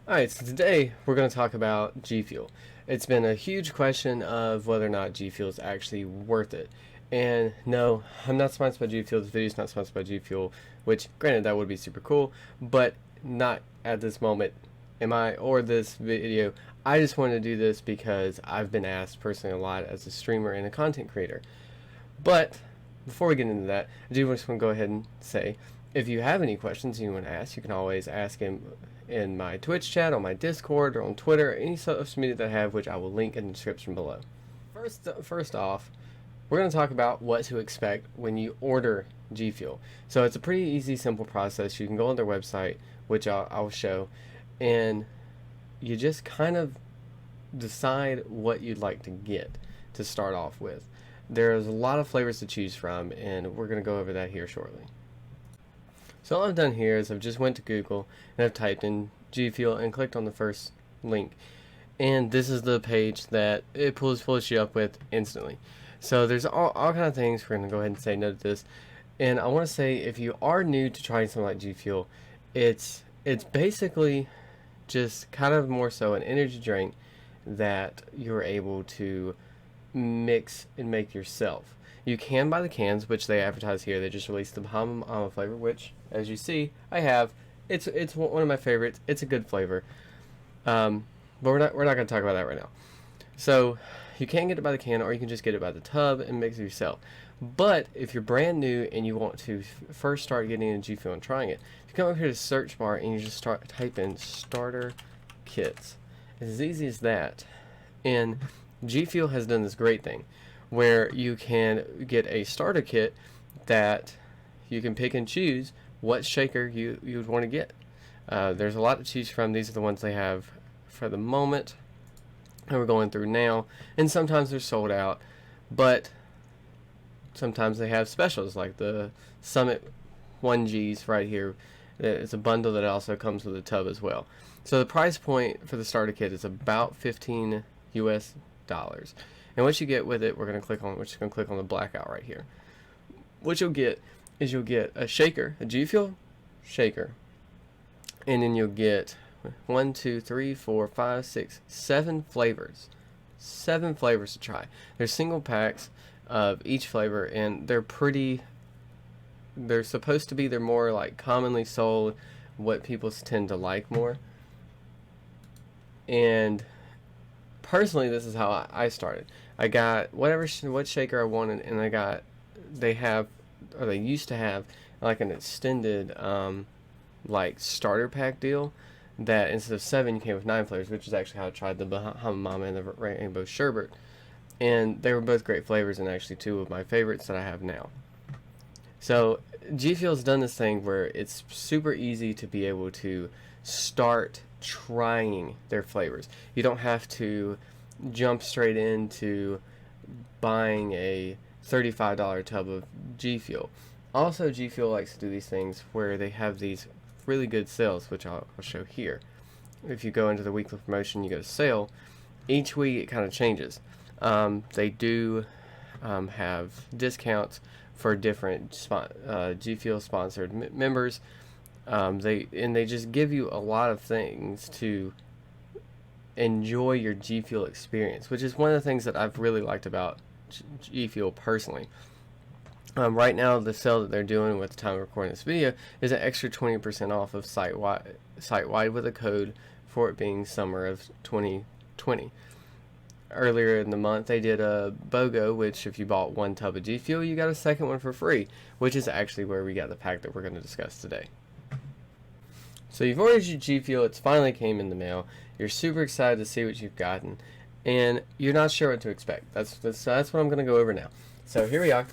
Alright, so today we're going to talk about GFuel. It's been a huge question of whether or not GFuel is actually worth it. And no, I'm not sponsored by GFuel. This video is not sponsored by GFuel, which, granted, that would be super cool, but not at this moment or this video. I just wanted to do this because I've been asked personally a lot as a streamer and a content creator. But before we get into that, I do just want to go ahead and say, if you have any questions you want to ask, you can always ask him in my Twitch chat, on my Discord, or on Twitter, or any social media that I have, which I will link in the description below. First off, we're going to talk about what to expect when you order GFuel. So it's a pretty easy, simple process. You can go on their website, which I'll show, and you just kind of decide what you'd like to get to start off with. There's a lot of flavors to choose from, and we're going to go over that here shortly. So all I've done here is I've just went to Google and I've typed in GFuel and clicked on the first link, and this is the page that it pulls you up with instantly. So there's all kind of things. We're going to go ahead and say no to this, and I want to say, if you are new to trying something like GFuel, it's basically just kind of more so an energy drink that you're able to mix and make yourself. You can buy the cans, which they advertise here. They just released the Bahama flavor, which, as you see, I have. It's one of my favorites. It's a good flavor, but we're not going to talk about that right now. So you can get it by the can, or you can just get it by the tub and mix it yourself. But if you're brand new and you want to first start getting into GFuel and trying it, you come up here to the search bar and you just type in starter kits. It's as easy as that. And GFuel has done this great thing where you can get a starter kit that you can pick and choose what shaker you would want to get. There's a lot to choose from. These are the ones they have for the moment that we're going through now, and sometimes they're sold out, but sometimes they have specials like the Summit 1Gs right here. It's a bundle that also comes with a tub as well. So the price point for the starter kit is about $15 US. And what you get with it, we're just going to click on the blackout right here. What you'll get is you'll get a shaker, a GFuel shaker, and then you'll get 1, 2, 3, 4, 5, 6, 7 flavors. 7 flavors to try. They're single packs of each flavor, and they're supposed to be, they're more like commonly sold, what people tend to like more. And personally, this is how I started. I got what shaker I wanted, and they used to have like an extended like starter pack deal that instead of 7 you came with 9 flavors, which is actually how I tried the Bahama Mama and the Rainbow Sherbet, and they were both great flavors, and actually 2 of my favorites that I have now. So GFuel's done this thing where it's super easy to be able to start trying their flavors. You don't have to jump straight into buying a $35 tub of GFuel. Also, GFuel likes to do these things where they have these really good sales, which I'll show here. If you go into the weekly promotion, you go to sale, each week it kind of changes. They do have discounts for different GFuel sponsored members. They just give you a lot of things to enjoy your GFuel experience, which is one of the things that I've really liked about GFuel personally. Right now, the sale that they're doing with the time of recording this video is an extra 20% off of site-wide with a code for it being summer of 2020. Earlier in the month, they did a BOGO, which if you bought 1 tub of GFuel, you got a second one for free, which is actually where we got the pack that we're going to discuss today. So you've ordered your GFuel, it's finally came in the mail, you're super excited to see what you've gotten, and you're not sure what to expect. That's what I'm going to go over now. So here we are.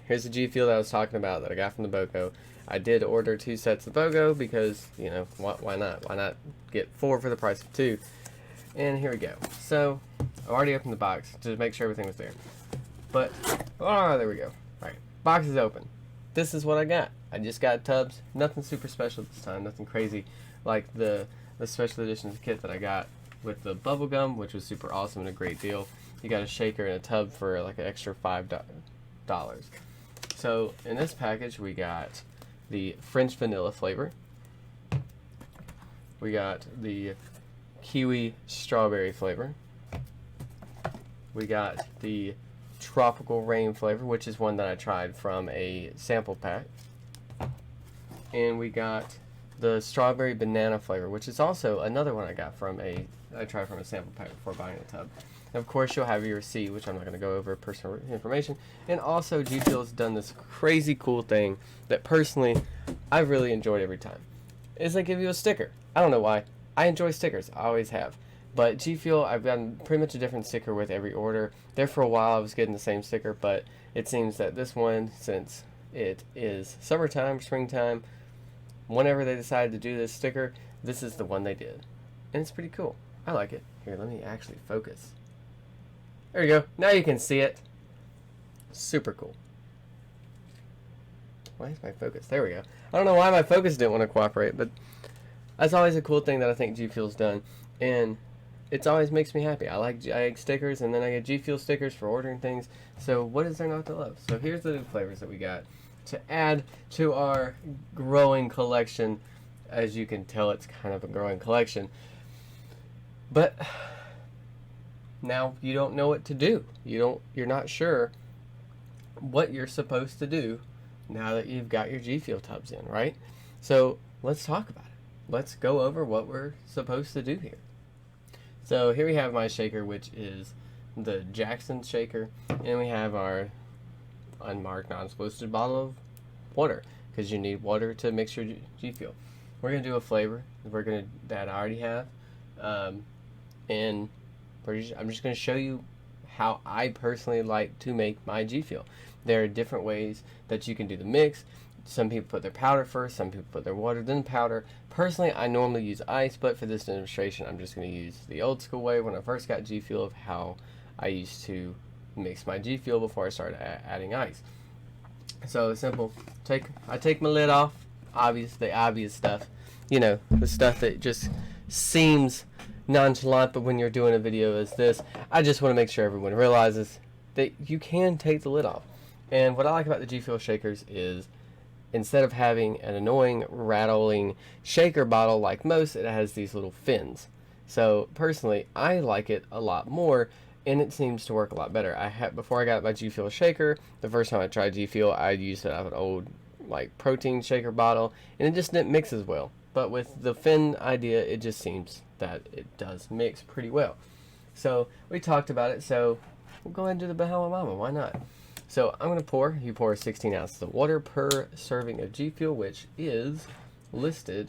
Here's the GFuel that I was talking about that I got from the BOGO. I did order 2 sets of BOGO because, you know, why not? Why not get 4 for the price of 2? And here we go. So I already opened the box to make sure everything was there. But, oh, there we go. Alright, box is open. This is what I got. I just got tubs. Nothing super special this time. Nothing crazy like the special edition kit that I got with the bubble gum, which was super awesome and a great deal. You got a shaker and a tub for like an extra $5. So in this package we got the French vanilla flavor. We got the kiwi strawberry flavor. We got the tropical rain flavor, which is one that I tried from a sample pack. And we got the strawberry banana flavor, which is also another one I tried from a sample pack before buying a tub. And of course, you'll have your receipt, which I'm not going to go over personal information. And also, GFuel's done this crazy cool thing that personally I've really enjoyed every time. Is they give you a sticker. I don't know why. I enjoy stickers. I always have. But GFuel, I've gotten pretty much a different sticker with every order. There for a while, I was getting the same sticker, but it seems that this one, since it is summertime, springtime, whenever they decided to do this sticker, this is the one they did. And it's pretty cool. I like it. Here, let me actually focus. There you go. Now you can see it. Super cool. Why is my focus? There we go. I don't know why my focus didn't want to cooperate, but that's always a cool thing that I think GFuel's done. And it always makes me happy. I like stickers, and then I get GFuel stickers for ordering things. So what is there not to love? So here's the new flavors that we got to add to our growing collection. As you can tell, it's kind of a growing collection. But now you don't know what to do. You're not sure what you're supposed to do now that you've got your GFuel tubs in, right? So let's talk about it. Let's go over what we're supposed to do here. So here we have my shaker, which is the Jackson shaker, and we have our unmarked, non-explosive bottle of water, because you need water to mix your GFuel. We're gonna do a flavor that I already have, and I'm just gonna show you how I personally like to make my GFuel. There are different ways that you can do the mix. Some people put their powder first, some people put their water, then powder. Personally, I normally use ice, but for this demonstration, I'm just going to use the old school way when I first got GFuel of how I used to mix my GFuel before I started adding ice. So it's simple. I take my lid off, the obvious stuff. You know, the stuff that just seems nonchalant, but when you're doing a video as this, I just want to make sure everyone realizes that you can take the lid off. And what I like about the GFuel shakers is, instead of having an annoying, rattling shaker bottle like most, it has these little fins. So personally, I like it a lot more, and it seems to work a lot better. Before I got my GFuel shaker, the first time I tried GFuel, I used it out of an old protein shaker bottle, and it just didn't mix as well. But with the fin idea, it just seems that it does mix pretty well. So we talked about it, so we'll go ahead and do the Bahama Mama. Why not? So I'm going to you pour 16 ounces of water per serving of GFuel, which is listed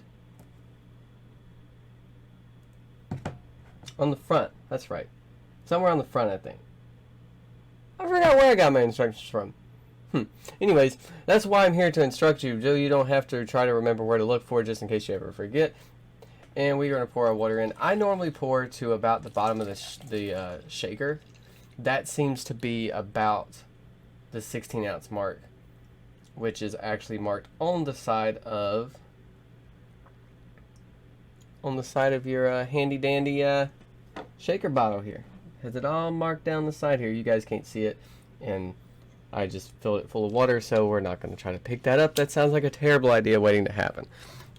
on the front. That's right. Somewhere on the front, I think. I forgot where I got my instructions from. Anyways, that's why I'm here to instruct you, so you don't have to try to remember where to look for just in case you ever forget. And we're going to pour our water in. I normally pour to about the bottom of the shaker. That seems to be about the 16-ounce mark, which is actually marked on the side of your handy dandy shaker bottle here. Has it all marked down the side here? You guys can't see it, and I just filled it full of water, so we're not going to try to pick that up. That sounds like a terrible idea waiting to happen.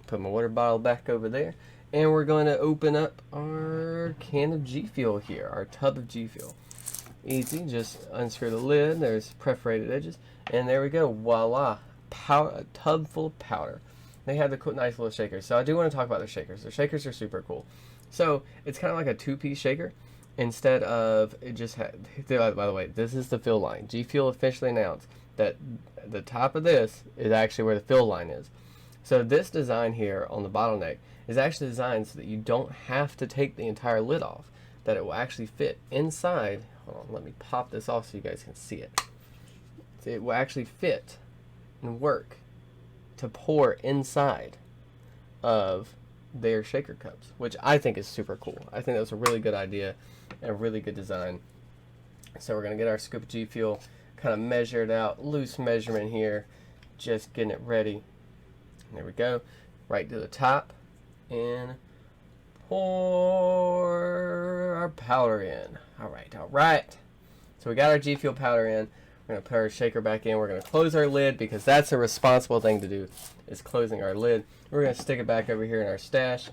Put my water bottle back over there, and we're going to open up our can of GFuel here, our tub of GFuel. Easy, just unscrew the lid. There's perforated edges, and there we go. Voila, a tub full of powder. They have the nice little shakers. So I do want to talk about their shakers. Their shakers are super cool. So it's kind of like a two-piece shaker. Instead of it just had. By the way, this is the fill line. GFuel officially announced that the top of this is actually where the fill line is. So this design here on the bottleneck is actually designed so that you don't have to take the entire lid off. That it will actually fit inside. Hold on, let me pop this off so you guys can see it. So it will actually fit and work to pour inside of their shaker cups, which I think is super cool. I think that's a really good idea and a really good design. So we're going to get our scoop of GFuel, kind of measure it out, loose measurement here, just getting it ready. There we go, right to the top, and pour our powder in. All right. So we got our GFuel powder in. We're going to put our shaker back in. We're going to close our lid because that's a responsible thing to do, is closing our lid. We're going to stick it back over here in our stash.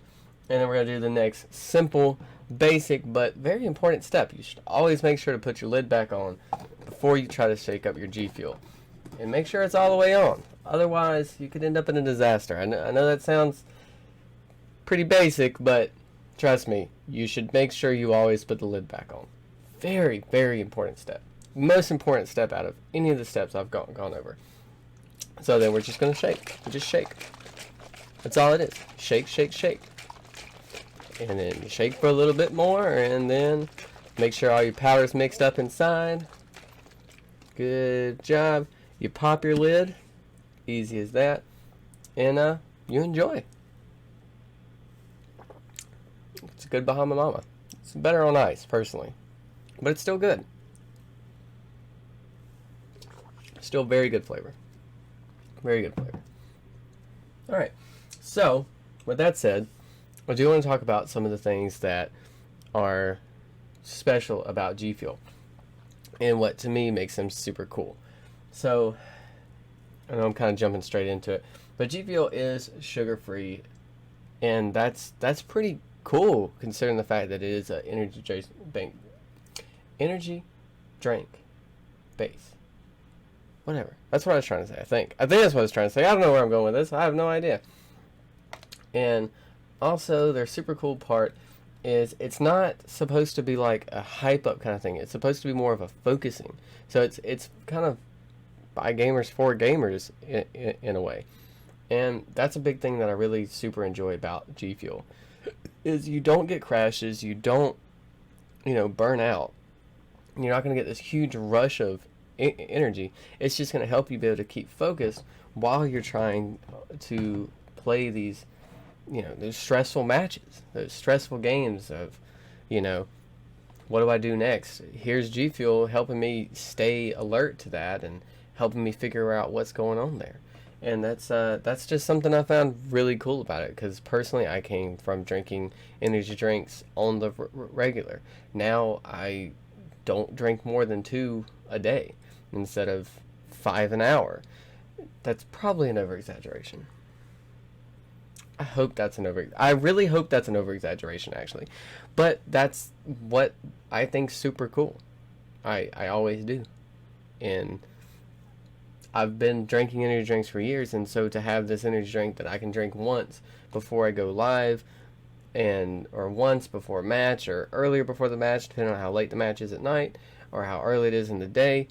And then we're going to do the next simple, basic, but very important step. You should always make sure to put your lid back on before you try to shake up your GFuel. And make sure it's all the way on. Otherwise, you could end up in a disaster. I know that sounds pretty basic, but trust me, you should make sure you always put the lid back on. Very, very important step. Most important step out of any of the steps I've gone over. So then we're just going to shake. We just shake. That's all it is. Shake, shake, shake. And then you shake for a little bit more, and then make sure all your powder's mixed up inside. Good job. You pop your lid. Easy as that. And you enjoy. It's a good Bahama Mama. It's better on ice, personally. But it's still good. Still very good flavor. Very good flavor. Alright. So, with that said, I do want to talk about some of the things that are special about GFuel and what to me makes them super cool. So, I know I'm kind of jumping straight into it, but GFuel is sugar-free, and that's pretty cool considering the fact that it is an energy drink base. Whatever. That's what I was trying to say, I think. I think that's what I was trying to say. I don't know where I'm going with this. I have no idea. And also, their super cool part is it's not supposed to be like a hype up kind of thing. It's supposed to be more of a focusing. So it's kind of by gamers for gamers in a way. And that's a big thing that I really super enjoy about GFuel is you don't get crashes, you don't, burn out. You're not going to get this huge rush of energy. It's just going to help you be able to keep focused while you're trying to play these, those stressful matches, those stressful games of, what do I do next? Here's GFuel helping me stay alert to that and helping me figure out what's going on there. And that's just something I found really cool about it, because personally I came from drinking energy drinks on the regular. Now I don't drink more than 2 a day instead of 5 an hour. That's probably an over-exaggeration. I really hope that's an over-exaggeration, actually. But that's what I think super cool. I always do. And I've been drinking energy drinks for years, and so to have this energy drink that I can drink once before I go live, or once before a match, or earlier before the match, depending on how late the match is at night, or how early it is in the day,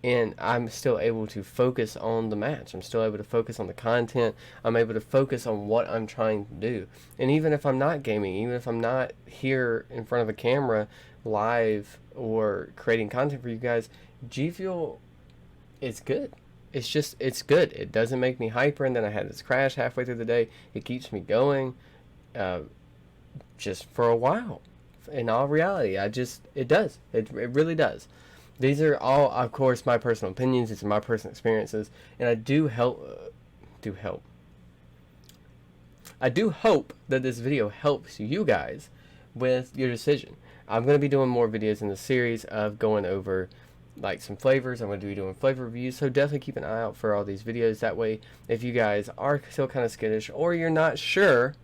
and I'm still able to focus on the match. I'm still able to focus on the content. I'm able to focus on what I'm trying to do. And even if I'm not gaming, even if I'm not here in front of a camera live or creating content for you guys, GFuel is good. It's good. It doesn't make me hyper and then I had this crash halfway through the day. It keeps me going just for a while. In all reality, it does. It really does. These are all, of course, my personal opinions. These are my personal experiences, and I do hope that this video helps you guys with your decision. I'm going to be doing more videos in the series of going over like some flavors. I'm going to be doing flavor reviews, so definitely keep an eye out for all these videos. That way, if you guys are still kind of skittish or you're not sure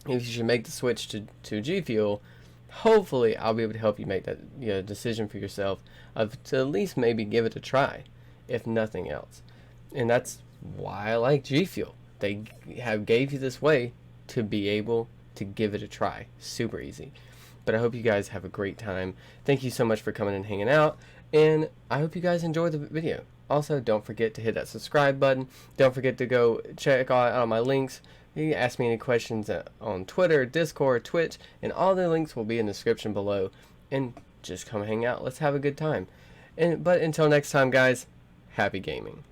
if you should make the switch to GFuel, hopefully I'll be able to help you make that decision for yourself of to at least maybe give it a try, if nothing else. And that's why I like GFuel. They gave you this way to be able to give it a try. Super easy. But I hope you guys have a great time. Thank you so much for coming and hanging out, and I hope you guys enjoy the video. Also, don't forget to hit that subscribe button. Don't forget to go check out my links. You can ask me any questions on Twitter, Discord, Twitch, and all the links will be in the description below. And just come hang out. Let's have a good time. But until next time, guys, happy gaming.